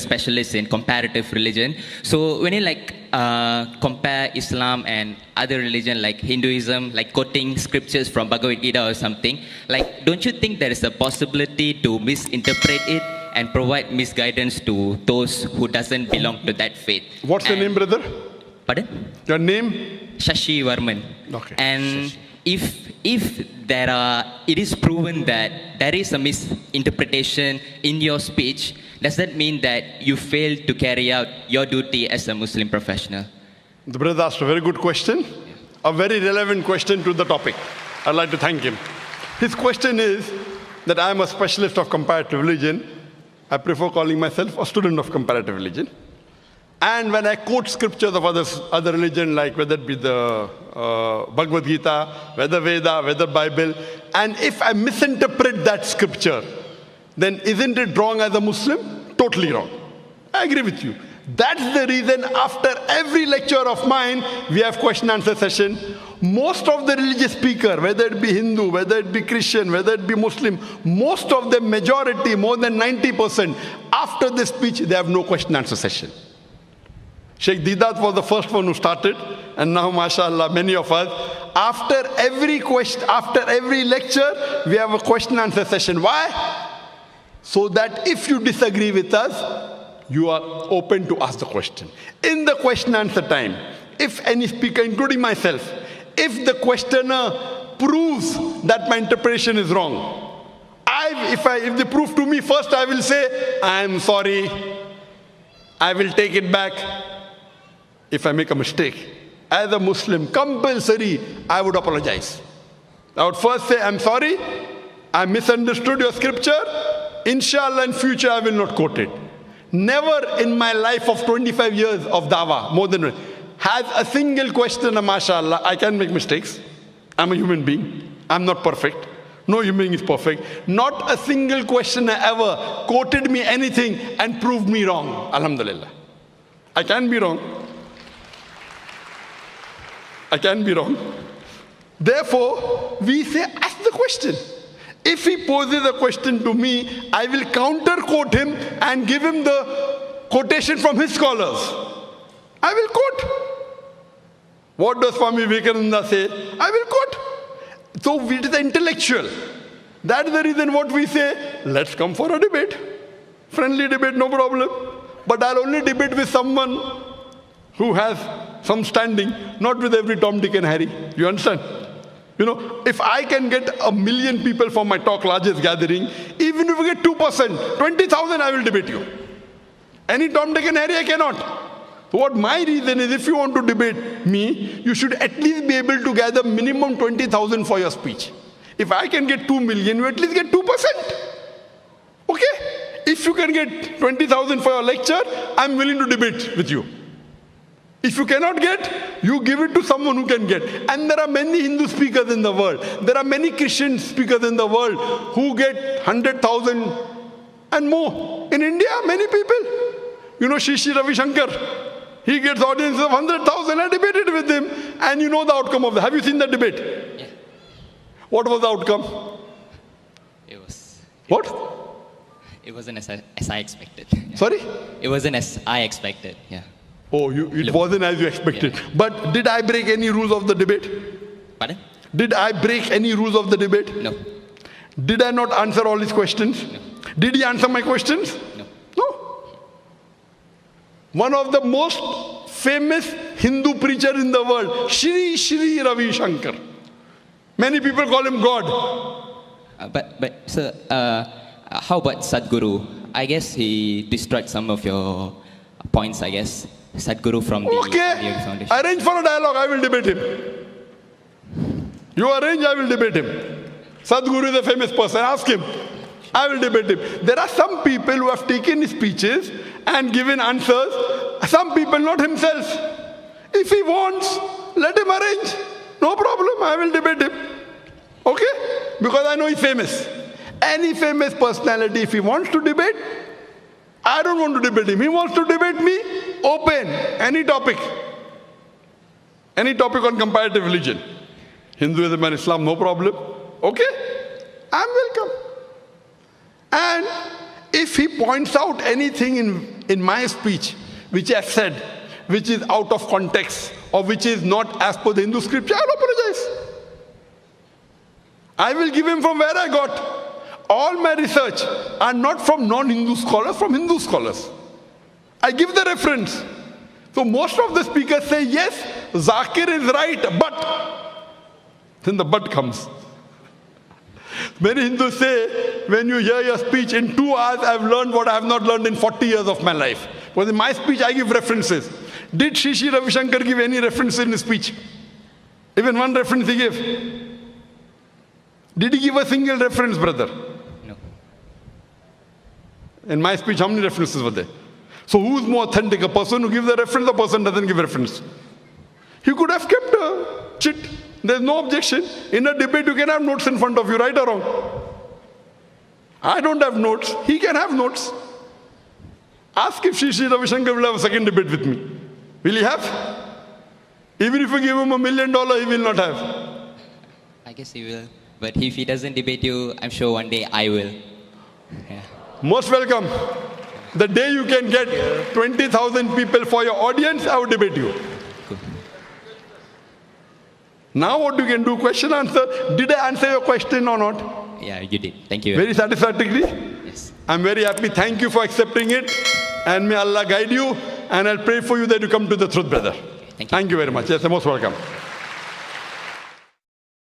specialist in comparative religion. So when you compare Islam and other religion like Hinduism, like quoting scriptures from Bhagavad Gita or something, don't you think there is a possibility to misinterpret it and provide misguidance to those who doesn't belong to that faith? What's your name, brother? Pardon? Your name? Shashi Varman. Okay. And if it is proven that there is a misinterpretation in your speech, does that mean that you failed to carry out your duty as a Muslim professional? The brother asked a very good question, a very relevant question to the topic. I'd like to thank him. His question is that I am a specialist of comparative religion. I prefer calling myself a student of comparative religion. And when I quote scriptures of other religion, like whether it be the Bhagavad Gita, whether Veda, whether Bible, and if I misinterpret that scripture, then isn't it wrong as a Muslim? Totally wrong. I agree with you. That's the reason after every lecture of mine, we have question answer session. Most of the religious speaker, whether it be Hindu, whether it be Christian, whether it be Muslim, most of them, majority, more than 90%, after this speech, they have no question answer session. Sheikh Didat was the first one who started, and now, mashallah, many of us, after every lecture, we have a question answer session. Why? So that if you disagree with us, you are open to ask the question. In the question answer time, if any speaker, including myself, if the questioner proves that my interpretation is wrong, if they prove to me, first I will say, I am sorry, I will take it back. If I make a mistake, as a Muslim, compulsory, I would apologize. I would first say, I'm sorry, I misunderstood your scripture. Inshallah, in future, I will not quote it. Never in my life of 25 years of dawah, more than has a single questioner, mashallah, I can make mistakes. I'm a human being. I'm not perfect. No human being is perfect. Not a single questioner ever quoted me anything and proved me wrong. Alhamdulillah. I can be wrong. I can be wrong. Therefore, we say, ask the question. If he poses a question to me, I will counter quote him and give him the quotation from his scholars. I will quote. What does Swami Vivekananda say? I will quote. So it is intellectual. That is the reason what we say, let's come for a debate. Friendly debate, no problem. But I'll only debate with someone who has some standing, not with every Tom, Dick and Harry. You understand? You know, if I can get 1 million people for my talk, largest gathering, even if we get 2%, 20,000, I will debate you. Any Tom, Dick and Harry, I cannot. So what my reason is, if you want to debate me, you should at least be able to gather minimum 20,000 for your speech. If I can get 2 million, you at least get 2%. Okay? If you can get 20,000 for your lecture, I'm willing to debate with you. If you cannot get, you give it to someone who can get. And there are many Hindu speakers in the world. There are many Christian speakers in the world who get 100,000 and more. In India, many people. You know, Shri Ravi Shankar, he gets audiences of 100,000. I debated with him. And you know the outcome of that. Have you seen that debate? Yeah. What was the outcome? It wasn't as I expected. Yeah. Sorry? It wasn't as I expected, yeah. Oh, it wasn't as you expected. Yeah. But did I break any rules of the debate? Pardon? Did I break any rules of the debate? No. Did I not answer all his questions? No. Did he answer my questions? No. No. One of the most famous Hindu preacher in the world, Shri Ravi Shankar. Many people call him God. But sir, how about Sadguru? I guess he destroyed some of your points, I guess. Sadguru from the Foundation. Arrange for a dialogue, I will debate him. You arrange, I will debate him. Sadguru is a famous person, ask him. I will debate him. There are some people who have taken his speeches and given answers. Some people, not himself. If he wants, let him arrange. No problem, I will debate him. Okay? Because I know he's famous. Any famous personality, if he wants to debate, I don't want to debate him. He wants to debate me, open, any topic. Any topic on comparative religion. Hinduism and Islam, no problem. Okay? I'm welcome. And if he points out anything in my speech, which I said, which is out of context, or which is not as per the Hindu scripture, I'll apologize. I will give him from where I got. All my research are not from non-Hindu scholars, from Hindu scholars. I give the reference. So most of the speakers say, yes, Zakir is right, but. Then the but comes. Many Hindus say, when you hear your speech, in 2 hours I've learned what I have not learned in 40 years of my life. Because in my speech I give references. Did Shri Ravi Shankar give any reference in his speech? Even one reference he gave. Did he give a single reference, brother? No. In my speech, how many references were there? So who's more authentic, a person who gives a reference or a person who doesn't give reference? He could have kept a chit. There's no objection. In a debate, you can have notes in front of you, right or wrong. I don't have notes. He can have notes. Ask if Shri Ravi Shankar will have a second debate with me. Will he have? Even if you give him $1 million, he will not have. I guess he will. But if he doesn't debate you, I'm sure one day I will. Yeah. Most welcome. The day you can get 20,000 people for your audience, I will debate you. Cool. Now what you can do, question answer. Did I answer your question or not? Yeah, you did. Thank you. Very satisfactorily? Yes. I'm very happy. Thank you for accepting it. And may Allah guide you. And I'll pray for you that you come to the truth, brother. Thank you. Thank you very much. Yes, you're most welcome.